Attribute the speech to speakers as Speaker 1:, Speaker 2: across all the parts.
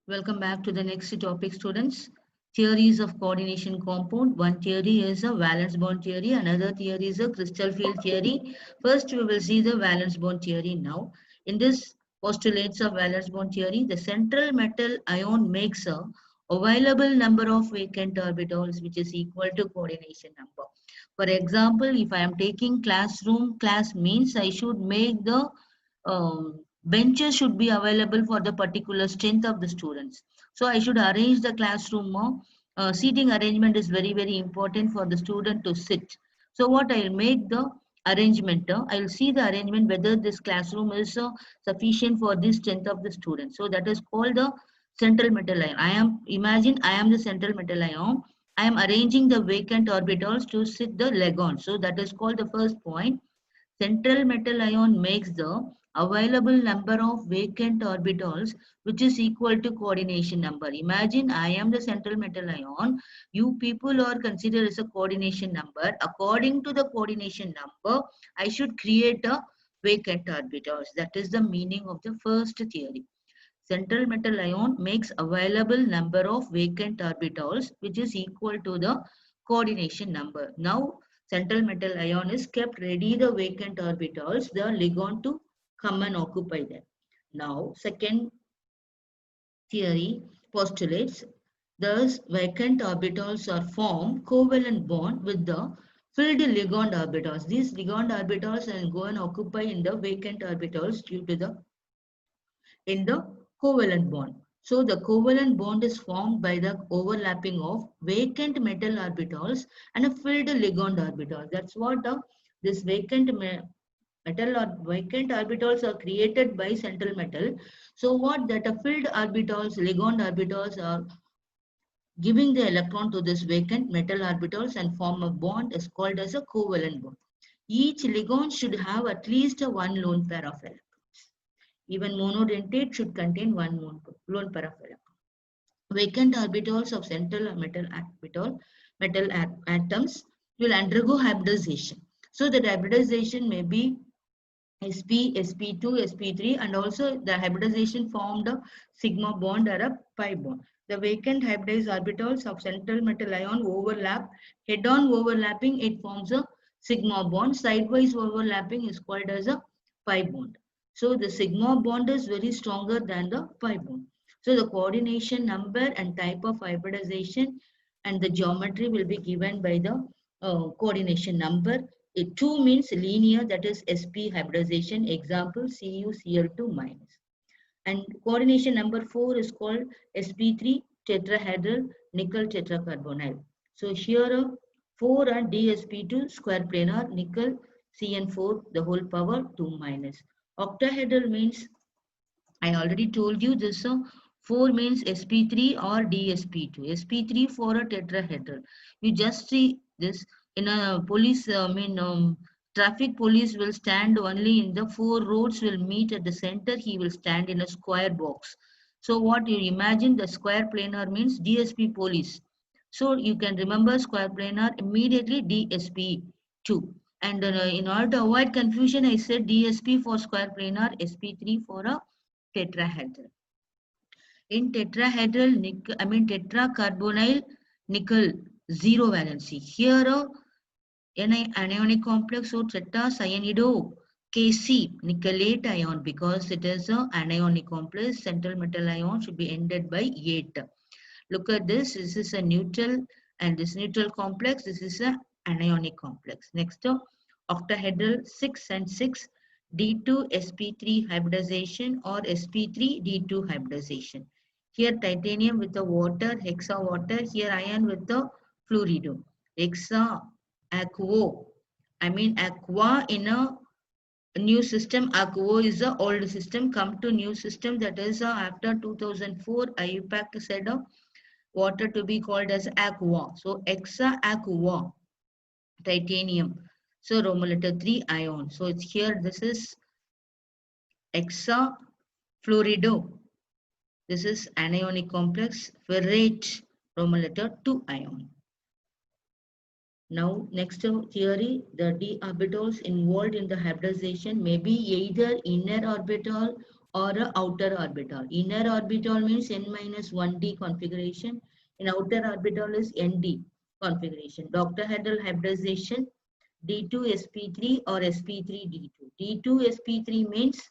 Speaker 1: Welcome back to the next topic, students. Theories of coordination compound. One theory is a valence bond theory, another theory is a crystal field theory. First, we will see the valence bond theory now. In this postulates of valence bond theory, the central metal ion makes a available number of vacant orbitals which is equal to coordination number. For example, if I am taking class means I should make the benches should be available for the particular strength of the students. So I should arrange the classroom. Seating arrangement is very important for the student to sit. So what I'll make the arrangement. I'll see the arrangement whether this classroom is sufficient for the strength of the student. So that is called the central metal ion. I am the central metal ion. I am arranging the vacant orbitals to sit the leg on. So that is called the first point. Central metal ion makes the available number of vacant orbitals which is equal to coordination number. Imagine I am the central metal ion. You people are considered as a coordination number. According to the coordination number, I should create a vacant orbitals. That is the meaning of the first theory. Central metal ion makes available number of vacant orbitals which is equal to the coordination number. Now central metal ion is kept ready the vacant orbitals, the ligand to come and occupy them. Now second theory postulates thus vacant orbitals are formed covalent bond with the filled ligand orbitals. These ligand orbitals will go and occupy in the vacant orbitals due to the in the covalent bond. So the covalent bond is formed by the overlapping of vacant metal orbitals and a filled ligand orbital. That's what this metal or vacant orbitals are created by central metal. So what that filled orbitals, ligand orbitals are giving the electron to this vacant metal orbitals and form a bond is called as a covalent bond. Each ligand should have at least a one lone pair of electrons. Even monodentate should contain one lone pair of electrons. Vacant orbitals of central metal atoms will undergo hybridization. So the hybridization may be sp, sp2, sp3, and also the hybridization formed a sigma bond or a pi bond. The vacant hybridized orbitals of central metal ion overlap. Head-on overlapping, it forms a sigma bond. Sidewise overlapping is called as a pi bond. So the sigma bond is very stronger than the pi bond. So the coordination number and type of hybridization and the geometry will be given by the coordination number. 2 means linear, that is sp hybridization, example CuCl2 minus. And coordination number 4 is called sp3 tetrahedral nickel tetracarbonyl. So here 4 and dsp2 square planar nickel Cn4 the whole power 2 minus. Octahedral means I already told you this. 4 means sp3 or dsp2. sp3 for a tetrahedral. You just see this in a police, traffic police will stand only in the 4 roads will meet at the center. He will stand in a square box. So what you imagine the square planar means DSP police. So you can remember square planar immediately DSP2. And in order to avoid confusion, I said DSP for square planar, SP3 for a tetrahedral. In tetrahedral nickel, tetracarbonyl nickel zero valency. Here anionic complex or tetracyanide Kc nickelate ion because it is a anionic complex. Central metal ion should be ended by 8. Look at this. This is a neutral and this neutral complex. This is a anionic complex. Next octahedral 6 and 6 D2 sp3 hybridization or sp3 D2 hybridization. Here titanium with the water, hexa water. Here iron with the fluorido. Hexa aquo. Aqua in a new system. Aquo is the old system. Come to new system, that is after 2004 IUPAC said water to be called as aqua. So hexa aqua titanium. So Roman letter 3 ion. So it's here. This is hexa fluorido. This is anionic complex. Ferrate Roman letter 2 ion. Now, next theory, the d orbitals involved in the hybridization may be either inner orbital or a outer orbital. Inner orbital means n minus 1d configuration, and outer orbital is nd configuration. Octahedral hybridization D2sp3 or sp3d2. D2sp3 means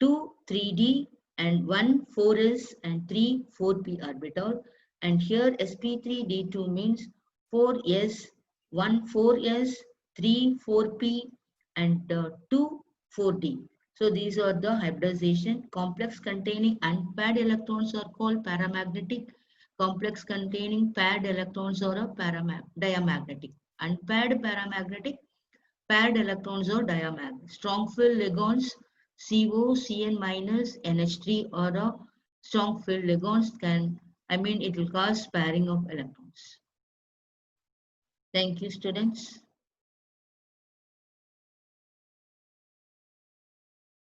Speaker 1: 2 3d and 1 4s and 3 4p orbital, and here sp3d2 means 4s 1 4s 3 4p and 2 4d. So these are the hybridization. Complex containing unpaired electrons are called paramagnetic. Complex containing paired electrons are a diamagnetic. Unpaired paramagnetic, paired electrons are diamagnetic. Strong field ligands CO, Cn minus, NH3 or a strong field ligands can, it will cause pairing of electrons. Thank you, students.